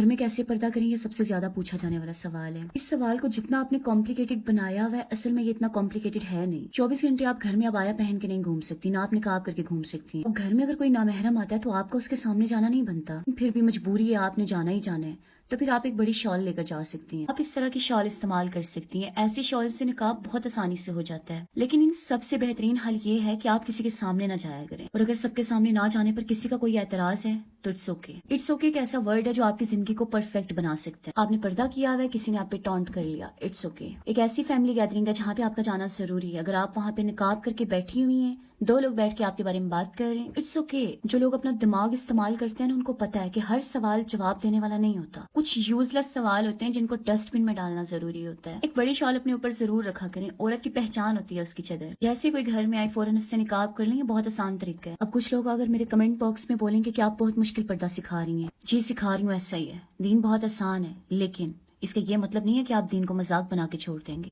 گھر میں کیسے پردہ کریں، یہ سب سے زیادہ پوچھا جانے والا سوال ہے۔ اس سوال کو جتنا آپ نے کمپلیکیٹڈ بنایا ہوا ہے، اصل میں یہ اتنا کمپلیکیٹڈ ہے نہیں۔ 24 گھنٹے آپ گھر میں عبایا پہن کے نہیں گھوم سکتی، نہ آپ نقاب کر کے گھوم سکتی ہیں۔ اور گھر میں اگر کوئی نامحرم آتا ہے تو آپ کو اس کے سامنے جانا نہیں بنتا، پھر بھی مجبوری ہے، آپ نے جانا ہی جانا ہے، تو پھر آپ ایک بڑی شال لے کر جا سکتی ہیں۔ آپ اس طرح کی شال استعمال کر سکتی ہیں، ایسی شال سے نقاب بہت آسانی سے ہو جاتا ہے۔ لیکن ان سب سے بہترین حل یہ ہے کہ آپ کسی کے سامنے نہ جایا کریں، اور اگر سب کے سامنے نہ جانے پر کسی کا کوئی اعتراض ہے تو اٹس اوکے۔ اٹس اوکے ایک ایسا ورڈ ہے جو آپ کی زندگی کو پرفیکٹ بنا سکتا ہے۔ آپ نے پردہ کیا ہوا ہے، کسی نے آپ پہ ٹونٹ کر لیا، اٹس اوکے۔ ایک ایسی فیملی گیدرنگ ہے جہاں پہ آپ کا جانا ضروری ہے، اگر آپ وہاں پہ نقاب کر کے بیٹھی ہوئی ہیں، 2 لوگ بیٹھ کے آپ کے بارے میں بات کر رہے ہیں، اٹس اوکے۔ جو لوگ اپنا دماغ استعمال کرتے ہیں نا، ان کو پتا ہے کہ ہر سوال جواب دینے والا نہیں ہوتا، کچھ یوز لیس سوال ہوتے ہیں جن کو ڈسٹ بن میں ڈالنا ضروری ہوتا ہے۔ ایک بڑی شال اپنے اوپر ضرور رکھا کریں، عورت کی پہچان ہوتی ہے اس کی چادر۔ جیسے کوئی گھر میں آئے فوراً اس سے نقاب کر لیں، یہ بہت آسان طریقہ ہے۔ اب کچھ لوگ اگر میرے کمنٹ باکس میں بولیں کہ آپ بہت مشکل پردہ سکھا رہی ہیں، جی سکھا رہی ہوں، ایسا ہی ہے، دین بہت آسان ہے، لیکن اس کا یہ مطلب نہیں ہے کہ آپ دین کو مذاق بنا کے چھوڑ دیں گے۔